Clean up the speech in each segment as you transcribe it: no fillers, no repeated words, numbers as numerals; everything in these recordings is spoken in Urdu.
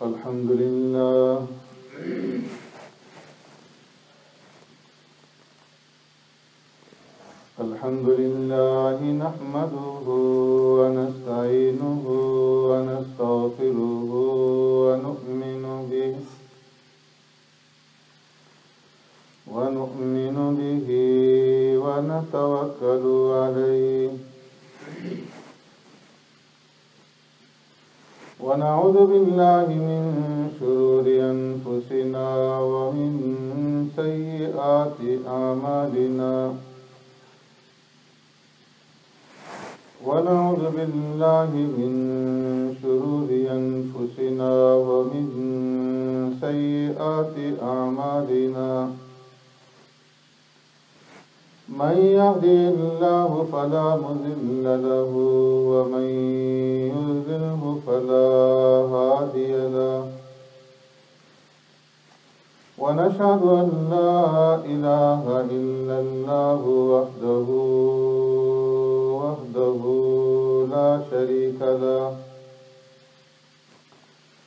الحمد لله نحمده ونستعينه ونستغفره ونؤمن به ونتوكل عليه ونعوذ بالله من شرور أنفسنا ومن سيئات أعمالنا ونعوذ بالله من شرور أنفسنا ومن سيئات أعمالنا من يهده الله فلا مضل له ومن يضلله فلا هادي له ونشهد أن لا إله إلا الله وحده لا شريك له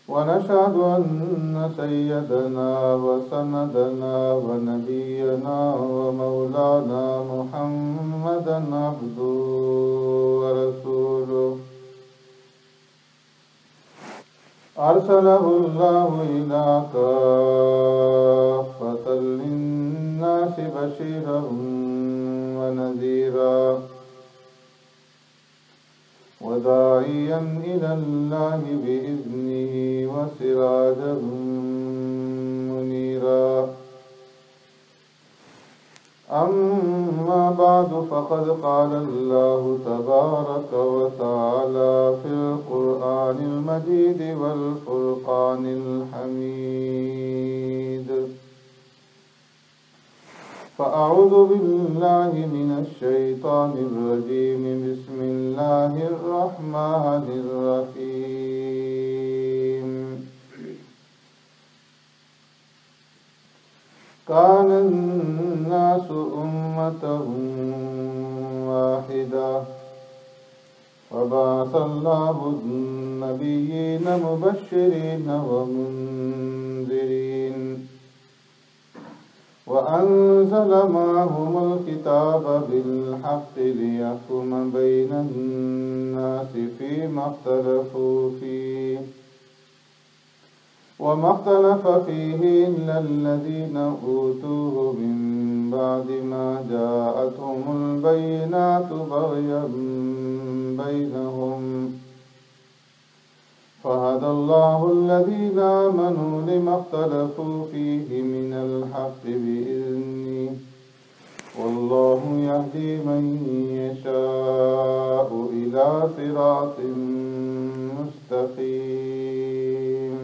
ونشهد أن سيدنا وسندنا ونبينا ومولانا محمدا عبده ورسوله أرسله الله إلى كافة للناس بشيرا ونذيرا وداعيا إلى الله بإذنه وسراجا منيرا أما بعد فقد قال الله تبارك وتعالى في القرآن المجيد والفرقان الحميد فأعوذ بالله من الشيطان الرجيم بسم الله الرحمن الرحيم كان الناس أمة واحدة فبعث الله النبيين مبشرين ومنذرين وأنزل معهم الكتاب بالحق ليحكم بين الناس فيما اختلفوا فيه وما اختلف فيه إلا الذين أوتوه من بعد ما جاءتهم البينات بغيا بينهم فهدى الله الذين آمنوا لما اختلفوا فيه من الحق بإذنه والله يهدي من يشاء إلى صراط مستقيم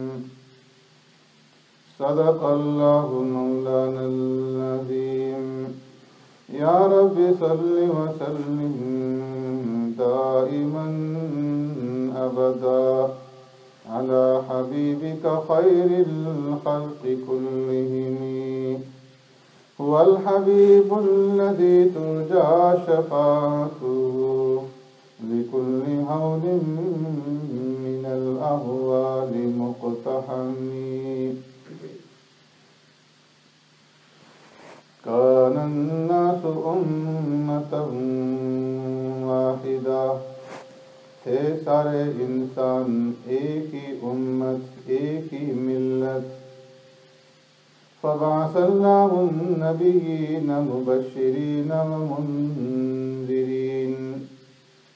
صدق الله مولانا العظيم يا رب صل وسلم دائما أبدا على حبيبك خير الخلق كلهم هو الحبيب الذي ترجى شفاعته لكل هول من الأهوال مقتحم كان الناس أمة واحدة تھے سارے انسان ایک ہی امت ایک ہی ملت فبعث اللہ النبیین مبشرین ومنذرین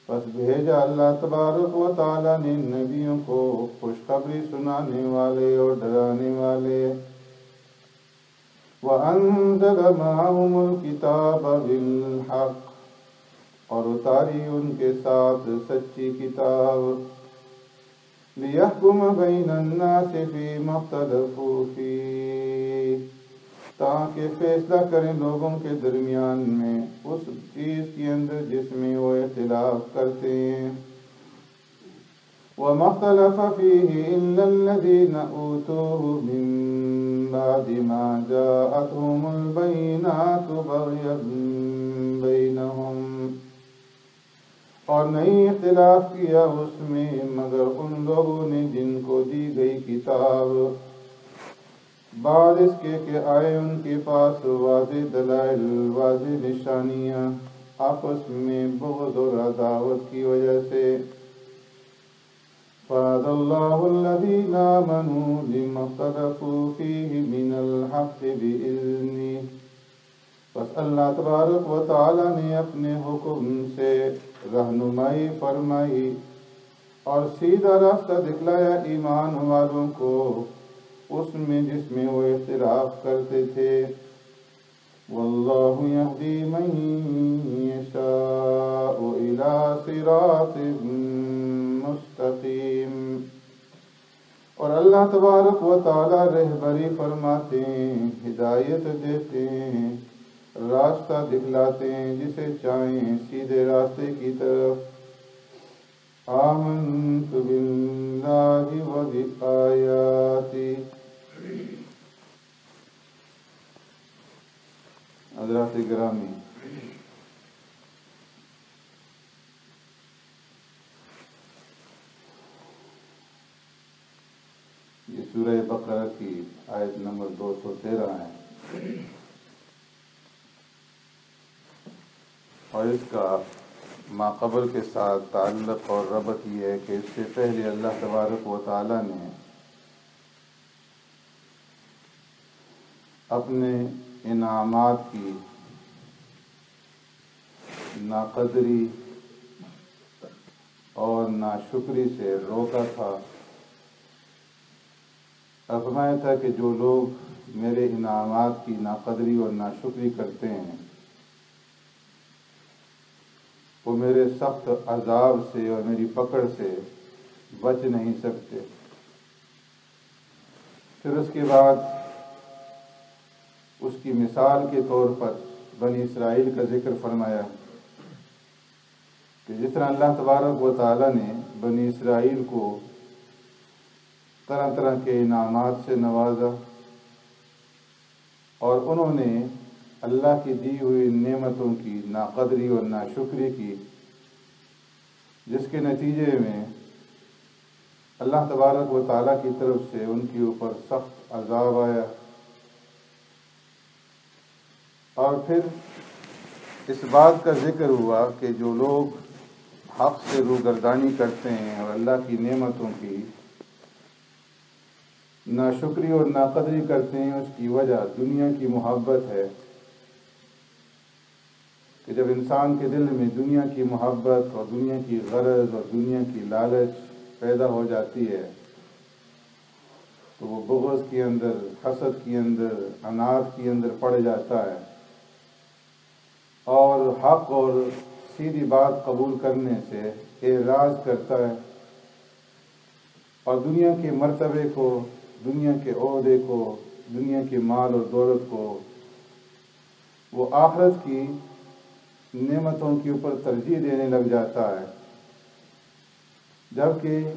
پس بھیجا اللہ تبارک و تعالی نے نبیوں کو خوشخبری سنانے والے اور ڈرانے والے وَأَنزَلَ مَعَهُمُ الْكِتَابَ بِالْحَقِّ اور اتاری ان کے ساتھ سچی کتاب لِيَحْكُمَ بَيْنَ النَّاسِ فِيمَا اخْتَلَفُوا فِيهِ تاکہ فیصلہ کریں لوگوں کے درمیان میں اس چیز کے اندر جس میں وہ اختلاف کرتے ہیں وَمَا اخْتَلَفَ فِيهِ إِلَّا الَّذِينَ أُوتُوهُ مِن بَعْدِ مَا جَاءَتْهُمُ الْبَيِّنَاتُ بَغْيًا بَيْنَهُمْ اور نہیں اختلاف کیا اس میں مگر ان لوگوں نے جن کو دی گئی کتاب، بعد اس کے کہ آئے ان کے پاس واضح دلائل، واضح نشانیاں، آپس میں بغض اور عداوت کی وجہ سے۔ فَهَدَى اللَّهُ الَّذِينَ آمَنُوا لِمَا اخْتَلَفُوا فِيهِ مِنَ الْحَقِّ بِإِذْنِهِ، بس اللہ تبارک و تعالی نے اپنے حکم سے رہنمائی فرمائی اور سیدھا راستہ دکھلایا ایمان والوں کو اس میں جس میں وہ اختلاف کرتے تھے۔ وَاللَّهُ يَهْدِي مَن يَشَاءُ إِلَىٰ صِرَاطٍ مستقیم، اور اللہ تبارک و تعالی رہبری فرماتے ہیں، ہدایت دیتے ہیں، راستہ دکھلاتے ہیں جسے چاہیں سیدھے راستے کی طرف۔ آمنت باللہ و بآیاتی۔ حضرات گرامی، یہ سورہ بقرہ کی آیت نمبر 213 ہے، اور اس کا ماقبل کے ساتھ تعلق اور ربط یہ ہے کہ اس سے پہلے اللہ تبارک و تعالی نے اپنے انعامات کی ناقدری اور ناشکری سے روکا تھا۔ فرمایا تھا کہ جو لوگ میرے انعامات کی ناقدری اور ناشکری کرتے ہیں وہ میرے سخت عذاب سے اور میری پکڑ سے بچ نہیں سکتے۔ پھر اس کے بعد اس کی مثال کے طور پر بنی اسرائیل کا ذکر فرمایا کہ جس طرح اللہ تبارک و تعالی نے بنی اسرائیل کو طرح طرح کے انعامات سے نوازا اور انہوں نے اللہ کی دی ہوئی نعمتوں کی ناقدری اور ناشکری کی، جس کے نتیجے میں اللہ تبارک و تعالیٰ کی طرف سے ان کے اوپر سخت عذاب آیا۔ اور پھر اس بات کا ذکر ہوا کہ جو لوگ حق سے روگردانی کرتے ہیں اور اللہ کی نعمتوں کی ناشکری اور ناقدری کرتے ہیں، اس کی وجہ دنیا کی محبت ہے کہ جب انسان کے دل میں دنیا کی محبت اور دنیا کی غرض اور دنیا کی لالچ پیدا ہو جاتی ہے تو وہ بغض کے اندر، حسد کے اندر، عناد کے اندر پڑ جاتا ہے اور حق اور سیدھی بات قبول کرنے سے اعراض کرتا ہے اور دنیا کے مرتبے کو، دنیا کے عہدے کو، دنیا کے مال اور دولت کو وہ آخرت کی نعمتوں کے اوپر ترجیح دینے لگ جاتا ہے، جبکہ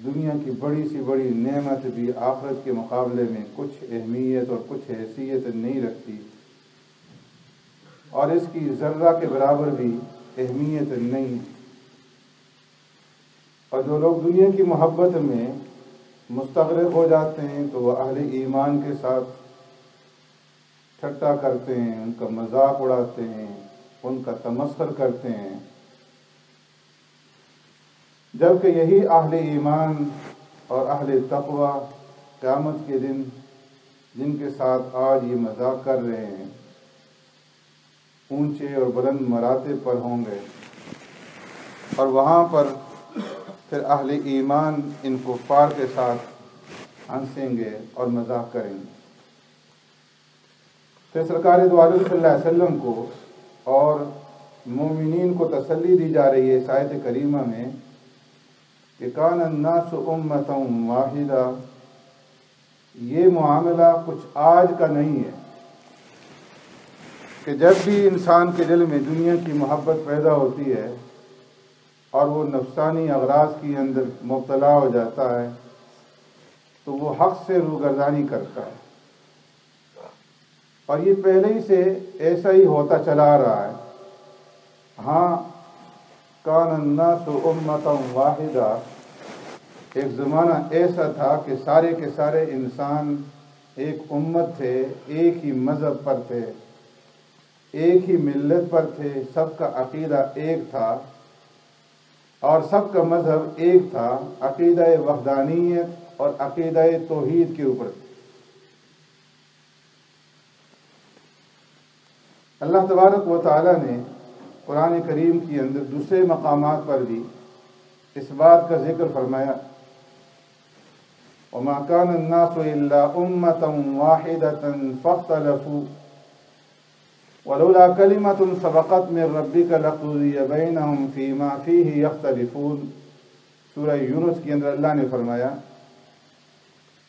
دنیا کی بڑی سی بڑی نعمت بھی آخرت کے مقابلے میں کچھ اہمیت اور کچھ حیثیت نہیں رکھتی، اور اس کی ذرہ کے برابر بھی اہمیت نہیں۔ اور جو لوگ دنیا کی محبت میں مستغرق ہو جاتے ہیں تو وہ اہل ایمان کے ساتھ ٹھٹا کرتے ہیں، ان کا مذاق اڑاتے ہیں، ان کا تمسخر کرتے ہیں، جبکہ یہی اہل ایمان اور اہل تقوی قیامت کے دن جن کے ساتھ آج یہ مذاق کر رہے ہیں اونچے اور بلند مراتب پر ہوں گے، اور وہاں پر پھر اہل ایمان ان کفار کے ساتھ ہنسیں گے اور مذاق کریں گے۔ پھر سرکار دو عالم صلی اللہ علیہ وسلم کو اور مومنین کو تسلی دی جا رہی ہے اس آیت کریمہ میں کہ کان الناس امۃ واحدہ، یہ معاملہ کچھ آج کا نہیں ہے کہ جب بھی انسان کے دل میں دنیا کی محبت پیدا ہوتی ہے اور وہ نفسانی اغراض کے اندر مبتلا ہو جاتا ہے تو وہ حق سے روگردانی کرتا ہے، اور یہ پہلے ہی سے ایسا ہی ہوتا چلا آ رہا ہے۔ ہاں، کان الناس امۃ واحدہ، ایک زمانہ ایسا تھا کہ سارے کے سارے انسان ایک امت تھے، ایک ہی مذہب پر تھے، ایک ہی ملت پر تھے، سب کا عقیدہ ایک تھا اور سب کا مذہب ایک تھا، عقیدہ وحدانیت اور عقیدہ توحید کے اوپر۔ اللہ تبارک و تعالی نے قرآن کریم کے اندر دوسرے مقامات پر بھی اس بات کا ذکر فرمایا، وَمَا كَانَ النَّاسُ إِلَّا أُمَّةً وَاحِدَةً فَاخْتَلَفُوا وَلَوْلَا كَلِمَةٌ سَبَقَتْ مِن رَّبِّكَ لَقُضِيَ بَيْنَهُمْ فِيمَا فِيهِ يَخْتَلِفُونَ۔ سورہ یونس کے اندر اللہ نے فرمایا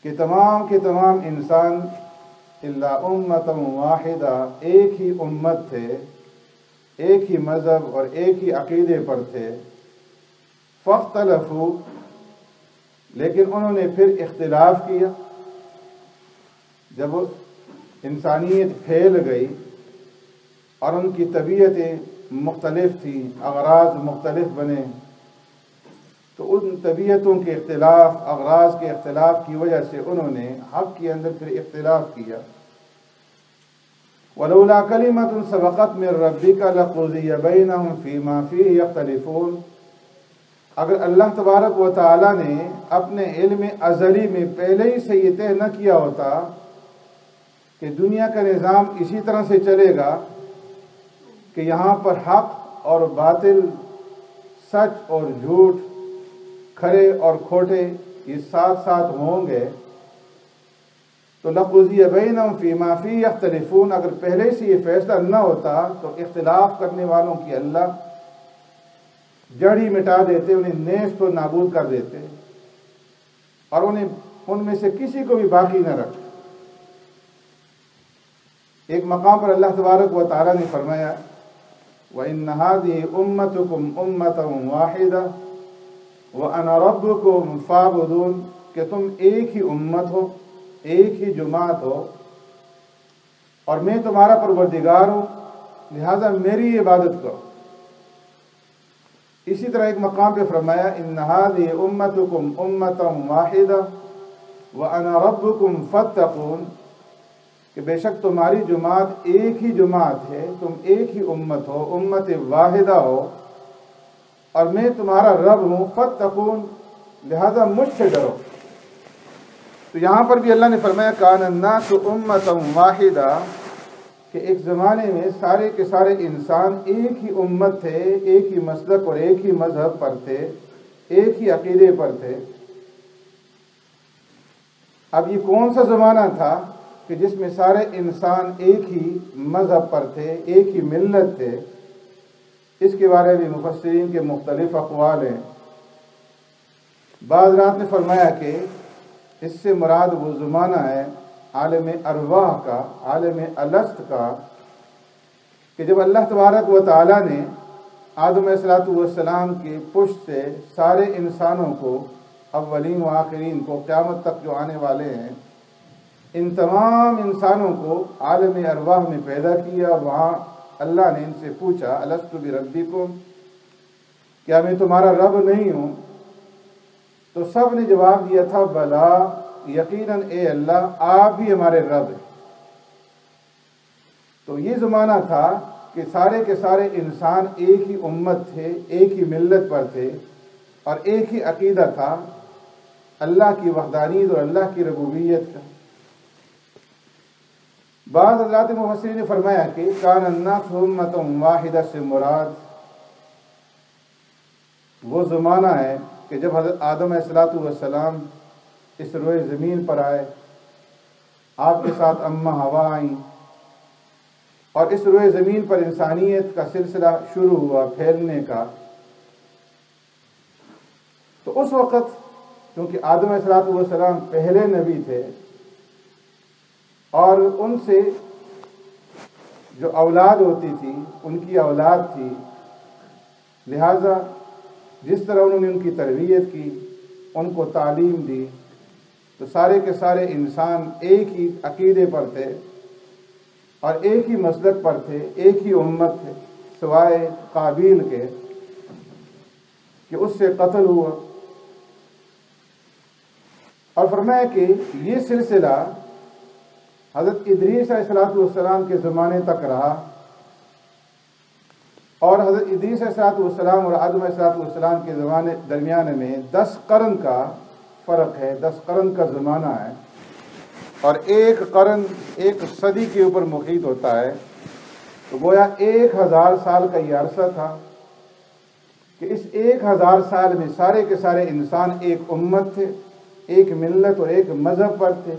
کہ تمام کے تمام انسان الا امۃ واحدہ، ایک ہی امت تھے، ایک ہی مذہب اور ایک ہی عقیدے پر تھے، فاختلفوا، لیکن انہوں نے پھر اختلاف کیا۔ جب انسانیت پھیل گئی اور ان کی طبیعتیں مختلف تھیں، اغراض مختلف بنے، تو ان طبیعتوں کے اختلاف، اغراض کے اختلاف کی وجہ سے انہوں نے حق کے اندر پھر اختلاف کیا۔ وَلَوْلَا كَلِمَةٌ سَبَقَتْ مِن رَّبِّكَ لَقُضِيَ بَيْنَهُمْ فِيمَا فِيهِ يَخْتَلِفُونَ، اگر اللہ تبارک و تعالی نے اپنے علم ازلی میں پہلے ہی سے یہ طے نہ کیا ہوتا کہ دنیا کا نظام اسی طرح سے چلے گا کہ یہاں پر حق اور باطل، سچ اور جھوٹ، کھرے اور کھوٹے یہ ساتھ ساتھ ہوں گے، تو لَقُضِيَ بَيْنَهُمْ فِيمَا فِيهِ يَخْتَلِفُونَ، اگر پہلے سے یہ فیصلہ نہ ہوتا تو اختلاف کرنے والوں کی اللہ جڑ ہی مٹا دیتے، انہیں نیست و نابود کر دیتے اور انہیں ان میں سے کسی کو بھی باقی نہ رکھتے۔ ایک مقام پر اللہ تبارک و تعالی نے فرمایا وَإِنَّ هَٰذِهِ أُمَّتُكُمْ أُمَّةً وَاحِدَةً وَأَنَا رَبُّكُمْ فَاعْبُدُونِ، کہ تم ایک ہی امت ہو، ایک ہی جماعت ہو اور میں تمہارا پروردگار ہوں، لہذا میری عبادت کرو۔ اسی طرح ایک مقام پہ فرمایا إِنَّ هَٰذِهِ أُمَّتُكُمْ أُمَّةً وَاحِدَةً وَأَنَا رَبُّكُمْ فَاتَّقُونِ، کہ بے شک تمہاری جماعت ایک ہی جماعت ہے، تم ایک ہی امت ہو، امت واحدہ ہو اور میں تمہارا رب ہوں، فَاتَّقُونِ، لہذا مجھ سے ڈرو۔ تو یہاں پر بھی اللہ نے فرمایا کان الناس امۃ واحدہ، کہ ایک زمانے میں سارے کے سارے انسان ایک ہی امت تھے، ایک ہی مسلک اور ایک ہی مذہب پر تھے، ایک ہی عقیدے پر تھے۔ اب یہ کون سا زمانہ تھا کہ جس میں سارے انسان ایک ہی مذہب پر تھے، ایک ہی ملت تھے؟ اس کے بارے میں مفسرین کے مختلف اقوال ہیں۔ بعض حضرات نے فرمایا کہ اس سے مراد وہ زمانہ ہے عالم ارواح کا، عالم الست کا، کہ جب اللہ تبارک و تعالی نے آدم علیہ السلام کی پشت سے سارے انسانوں کو، اولین و آخرین کو، قیامت تک جو آنے والے ہیں، ان تمام انسانوں کو عالم ارواح میں پیدا کیا، اور وہاں اللہ نے ان سے پوچھا الست بربکم، کیا میں تمہارا رب نہیں ہوں؟ تو سب نے جواب دیا تھا بلا، یقیناً اے اللہ آپ بھی ہمارے رب ہیں۔ تو یہ زمانہ تھا کہ سارے کے سارے انسان ایک ہی امت تھے، ایک ہی ملت پر تھے اور ایک ہی عقیدہ تھا اللہ کی وحدانیت اور اللہ کی ربوبیت کا۔ بعض حضرات مفسرین نے فرمایا کہ کان الناس امۃ واحدہ سے مراد وہ زمانہ ہے کہ جب حضرت آدم علیہ السلام اس روئے زمین پر آئے، آپ کے ساتھ اماں ہوا آئیں اور اس روئے زمین پر انسانیت کا سلسلہ شروع ہوا پھیلنے کا۔ تو اس وقت کیونکہ آدم علیہ السلام پہلے نبی تھے اور ان سے جو اولاد ہوتی تھی ان کی اولاد تھی، لہذا جس طرح انہوں نے ان کی تربیت کی، ان کو تعلیم دی، تو سارے کے سارے انسان ایک ہی عقیدے پر تھے اور ایک ہی مسلک پر تھے، ایک ہی امت تھے، سوائے قابیل کے کہ اس سے قتل ہوا، اور فرمایا کہ یہ سلسلہ حضرت ادریس علیہ السلام کے زمانے تک رہا، اور حضرت ادریس علیہ السلام اور آدم علیہ السلام کے زمانے درمیان میں 10 قرن کا فرق ہے، 10 قرن کا زمانہ ہے، اور ایک قرن ایک صدی کے اوپر محیط ہوتا ہے، تو گویا 1000 سال کا یہ عرصہ تھا کہ اس 1000 سال میں سارے کے سارے انسان ایک امت تھے، ایک ملت اور ایک مذہب پر تھے،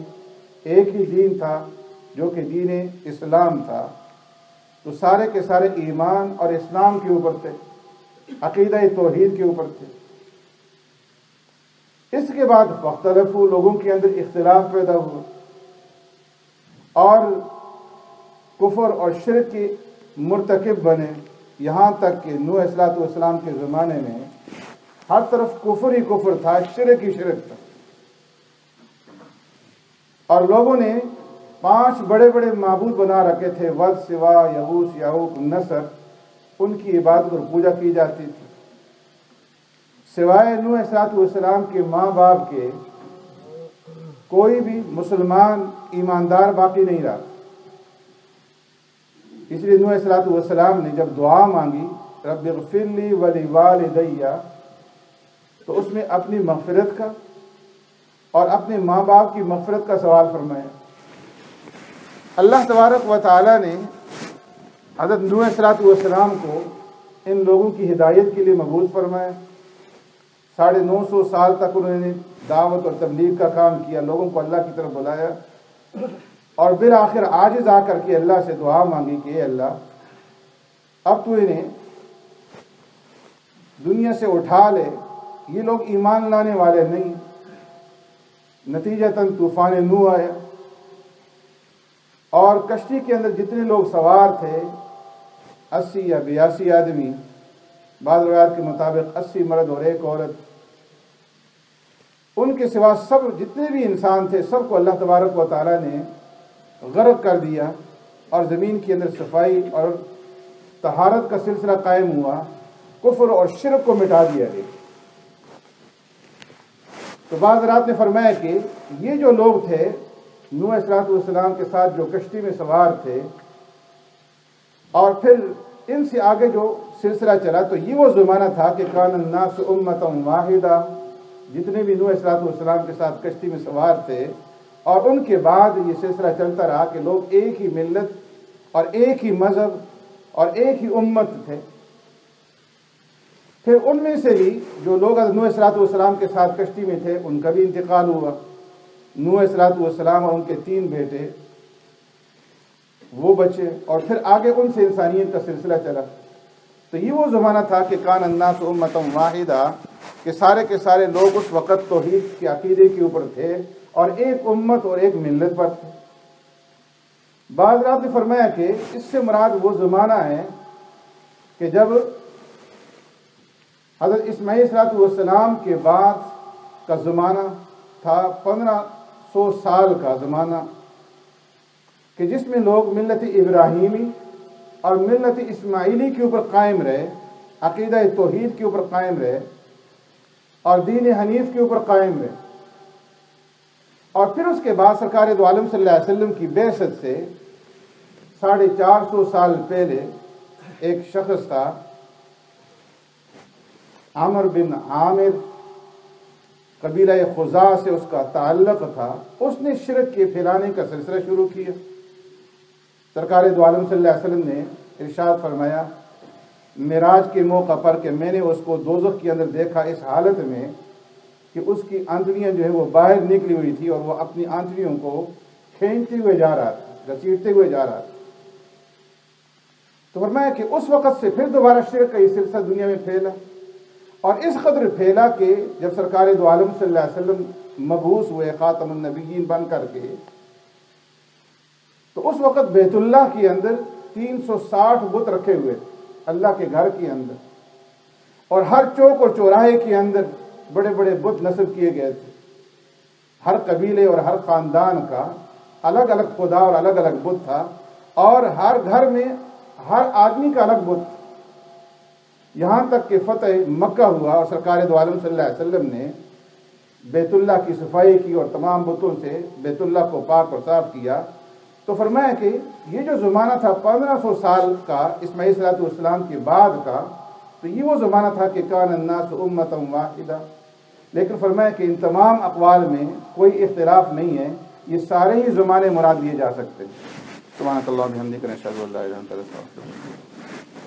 ایک ہی دین تھا جو کہ دین اسلام تھا، تو سارے کے سارے ایمان اور اسلام کے اوپر تھے، عقیدہ توحید کے اوپر تھے۔ اس کے بعد فاختلفوا، لوگوں کے اندر اختلاف پیدا ہوا، اور کفر اور شرک کے مرتکب بنے، یہاں تک کہ نوح علیہ السلام کے زمانے میں ہر طرف کفر ہی کفر تھا، شرک ہی شرک تھا، اور لوگوں نے 5 بڑے بڑے معبود بنا رکھے تھے، ود، سوا، یغوث، یعوق، نصر، ان کی عبادت اور پوجا کی جاتی تھی، سوائے نوح علیہ السلام کے ماں باپ کے کوئی بھی مسلمان ایماندار باقی نہیں رہا۔ اس لیے نوح علیہ السلام نے جب دعا مانگی رب اغفر لی ولوالدی، تو اس میں اپنی مغفرت کا اور اپنے ماں باپ کی مغفرت کا سوال فرمایا۔ اللہ تبارک و تعالی نے حضرت نوح علیہ السلام کو ان لوگوں کی ہدایت کے لیے مبعوث فرمایا۔ 950 سال تک انہوں نے دعوت اور تبلیغ کا کام کیا، لوگوں کو اللہ کی طرف بلایا، اور بالآخر عاجز آ کر کے اللہ سے دعا مانگی کہ اے اللہ اب تو انہیں دنیا سے اٹھا لے، یہ لوگ ایمان لانے والے نہیں۔ نتیجتاً طوفان نوح آیا، اور کشتی کے اندر جتنے لوگ سوار تھے 80 یا 82 آدمی، بعض روایات کے مطابق 80 مرد اور 1 عورت، ان کے سوا سب جتنے بھی انسان تھے سب کو اللہ تبارک و تعالیٰ نے غرق کر دیا، اور زمین کے اندر صفائی اور طہارت کا سلسلہ قائم ہوا، کفر اور شرک کو مٹا دیا گیا۔ تو بعض حضرات نے فرمایا کہ یہ جو لوگ تھے نوح علیہ السلام کے ساتھ جو کشتی میں سوار تھے، اور پھر ان سے آگے جو سلسلہ چلا، تو یہ وہ زمانہ تھا کہ کان الناس امۃ واحدہ، جتنے بھی نوح علیہ السلام کے ساتھ کشتی میں سوار تھے، اور ان کے بعد یہ سلسلہ چلتا رہا کہ لوگ ایک ہی ملت اور ایک ہی مذہب اور ایک ہی امت تھے۔ پھر ان میں سے بھی جو لوگ نوح علیہ السلام کے ساتھ کشتی میں تھے ان کا بھی انتقال ہوا، نوح علیہ السلام اور ان کے 3 بیٹے وہ بچے، اور پھر آگے ان سے انسانیت کا سلسلہ چلا۔ تو یہ وہ زمانہ تھا کہ کان الناس امۃ واحدہ، کہ سارے کے سارے لوگ اس وقت توحید کے عقیدے کے اوپر تھے اور ایک امت اور ایک ملت پر تھے۔ بعض رات نے فرمایا کہ اس سے مراد وہ زمانہ ہے کہ جب حضرت اسماعیل علیہ السلام کے بعد کا زمانہ تھا، 1500 سال کا زمانہ، کہ جس میں لوگ ملت ابراہیمی اور ملت اسماعیلی کے اوپر قائم رہے، عقیدہ توحید کے اوپر قائم رہے، اور دین حنیف کے اوپر قائم رہے۔ اور پھر اس کے بعد سرکار دو عالم صلی اللہ علیہ وسلم کی بعثت سے 450 سال پہلے ایک شخص تھا، عمر بن عامر، قبیلہ خزاع سے اس کا تعلق تھا، اس نے شرک کے پھیلانے کا سلسلہ شروع کیا۔ سرکار دو عالم صلی اللہ علیہ وسلم نے ارشاد فرمایا معراج کے موقع پر کہ میں نے اس کو دوزخ کے اندر دیکھا اس حالت میں کہ اس کی آنتڑیاں جو ہے وہ باہر نکلی ہوئی تھی، اور وہ اپنی آنتڑیوں کو کھینچتے ہوئے جا رہا تھا، گھسیٹتے ہوئے جا رہا تھا۔ تو فرمایا کہ اس وقت سے پھر دوبارہ شرک کا یہ سلسلہ دنیا میں پھیلا، اور اس قدر پھیلا کہ جب سرکار دو عالم صلی اللہ علیہ وسلم مبعوث ہوئے خاتم النبیین بن کر کے، تو اس وقت بیت اللہ کے اندر 360 بت رکھے ہوئے تھے اللہ کے گھر کے اندر، اور ہر چوک اور چوراہے کے اندر بڑے بڑے بت نصب کیے گئے تھے۔ ہر قبیلے اور ہر خاندان کا الگ الگ خدا اور الگ الگ بت تھا، اور ہر گھر میں ہر آدمی کا الگ بت، یہاں تک کہ فتح مکہ ہوا اور سرکار دو عالم صلی اللہ علیہ وسلم نے بیت اللہ کی صفائی کی اور تمام بتوں سے بیت اللہ کو پاک اور صاف کیا، تو فرمایا کہ یہ جو زمانہ تھا 1500 سال کا اسماعیل صلی اللہ علیہ وسلم کے بعد کا، تو یہ وہ زمانہ تھا کہ کان الناس امۃ واحدہ، لیکن فرمایا کہ ان تمام اقوال میں کوئی اختلاف نہیں ہے، یہ سارے ہی زمانے مراد لیے جا سکتے ہیں۔ سبحانک اللہم و بحمدک، نشہد ان لا الہ الا انت، نستغفرک۔